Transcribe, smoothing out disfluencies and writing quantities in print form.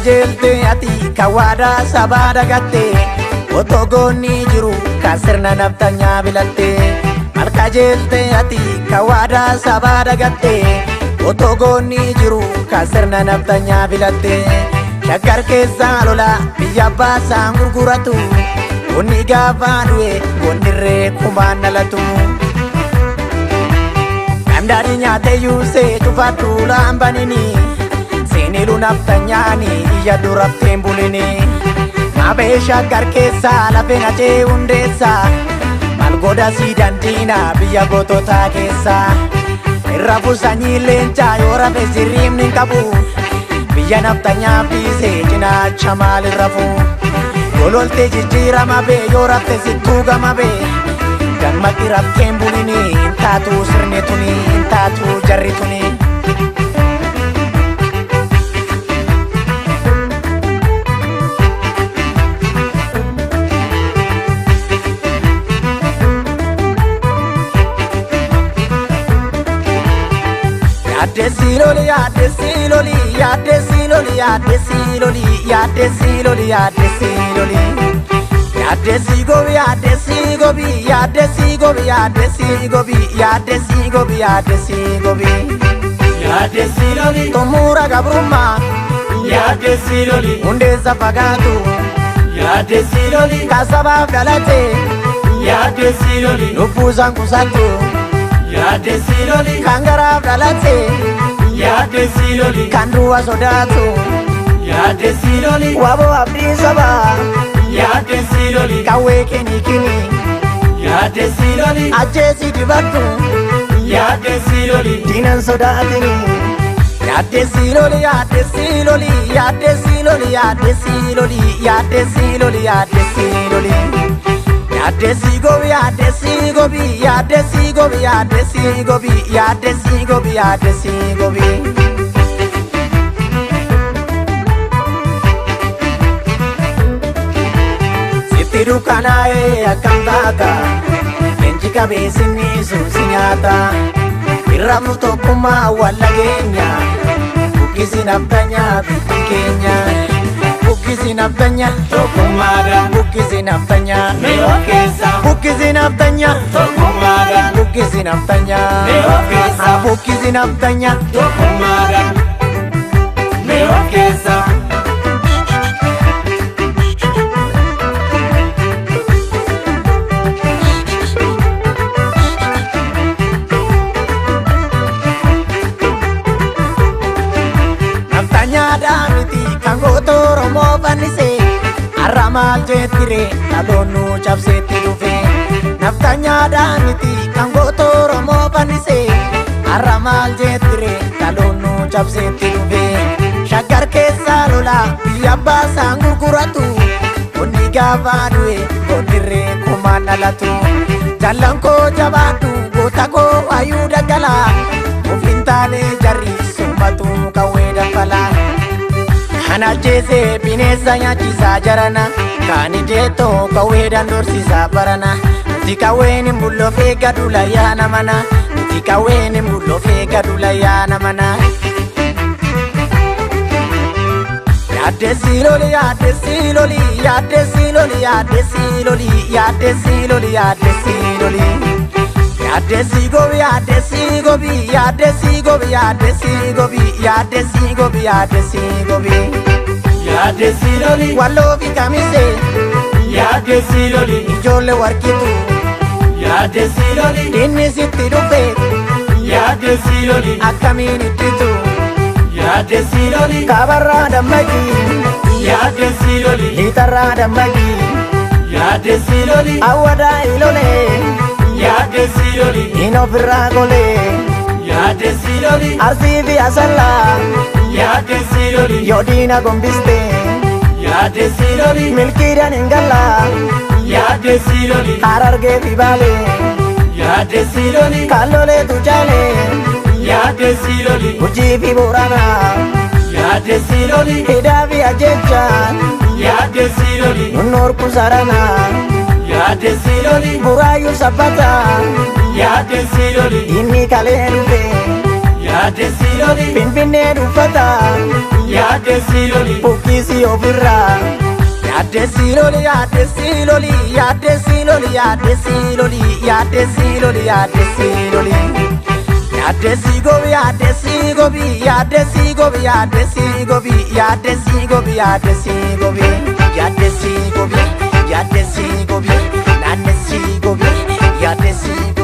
Malkajeelte ati kawaada sabaa dagatte otoo goonni jiru kan sirna naftanyaa bilatte. Malkajeelte ati kawaada sabaa dagatte otoo goonni jiru kan sirna naftanyaa bilatte. Shaggar keessaa lola biyya baasaan gurguratu onni gaafa du'e gonnirree kumaan dhalatu. Gandaan nyaatee yuusee cufadhu laambanini seenilu naftanyaani iyya durafteen bulini. Mabee shaggar keessaa lafee nacee hundeessaa maal godha si dandiina biyya goototaa keessaa. Irra busanii leencaa yoo rafe sirriimni qabu biyya naftanyaa fiisee cinaacha maalirra fuu. Gololtee jijjiirama bee yoo rafte sittuu gama bee gammatti rafteen bulini intaatu sirne tuni intaatu jarri tuni. Yaaddesiloli yaaddesiloli yaaddesiloli yaaddesiloli yaaddesiloli yaaddesiloli yaaddeesigobi yaaddeesigobi yaaddeesigobi yaaddeesigobi yaaddeesigobi yaaddeesigobi yaaddesiloli xumura gabrummaa yaaddesiloli hundeessa fagaatu yaaddesiloli kasabaaf dhalate yaaddesiloli lubbuusaan qusattu yaaddesiloli kan garaaf dhalate yaaddesiloli kan du'a sodaatu yaaddesiloli waboo abdii sabaa yaaddesiloli qawwee kini yaaddesiloli ajjeesi dibadhu yaaddesiloli diinan sodaatini. Yaaddesiloli yaaddesiloli yaaddesiloli yaaddesiloli yaaddesiloli yaaddesiloli yaaddeesigobi yaaddeesigobi yaaddeesigobi yaaddeesigobi yaaddeesigobi yaaddeesigobi. Sitti dukkanaa'ee akkam taata leenji qabeessinni suusi nyaata. Irraafnu tokkummaa walla keenya buqqisi naftanyaa biyyi keenya. Buqqisi naftanyaa tokkummaadhaan buqqisi naftanyaa mi'oo keessa buqqisi naftanyaa tokkummaadhaan buqqisi naftanyaa mi'oo keessa buqqisi naftanyaa tokkummaadhaan mi'oo keessa. Naftanyaadhaan miti kan goota Oromoo fannisee har'a maal jettire dhaloonni cabseetti dhufe. Naftanyaadhaan miti kan goota Oromoo fannisee har'a maal jettire dhaloonni cabseetti dhufe. Shaggar keessaa lola biyya baasaan gurguratu onni gaafa du'e gonnirree kumaan dhalatu. Jallan koo jabaadhu goota koo waayuu daggalaa ofiin taane jarri summatu qawwee dabalaa. Kana jeesee bineensa nyaachisaa jarana kaani jeetoo qawweedhaan dorsisaa barana. Nuti qawween hin bulloofee gadula yaana mana nuti qawween hin bulloofee gadula yaana mana. Yaaddesiloli yaaddesiloli yaaddesiloli yaaddesiloli yaaddesiloli yaaddesiloli yaaddeesigobi yaaddeesigobi yaaddeesigobi yaaddeesigobi yaaddeesigobi yaaddeesigobi yaaddesiloli walloofi kamisee yaaddesiloli ijoollee warqitu yaaddesiloli inni sitti dhufe yaaddesiloli akkamiin ittitu yaaddesiloli kaabarraa dammaqi yaaddesiloli liixarraa dammaqi yaaddesiloli awwadaa ilolee yaaddesiloli in ofirraa golee yaaddesiloli arsii fi asallaa yaaddesiloli yoo diina gombiste yaaddesiloli milkiidhaan hin gallaa yaaddesiloli harargee fi baalee yaaddesiloli kalloleetu jaalee yaaddesiloli hojii fi booranaa yaaddesiloli hidhaa fi ajjechaan yaaddesiloli nunnoorku saranaa yaaddesiloli buraayyuu sabbataa yaaddesiloli inni kalee dhufe yaaddesiloli finfinnee dhufataa yaaddessii loli buqqisii ofirraa. Yaaddessii loli yaaddessii loli yaaddessii loli yaaddessii loli yaaddessii loli yaaddessii loli. Yaaddessii gobi yaaddessii gobi yaaddessii gobi yaaddessii gobi yaaddessii gobi yaaddessii gobi yaaddessii gobi yaaddessii gobi naannessii gobi yaaddessii gobi.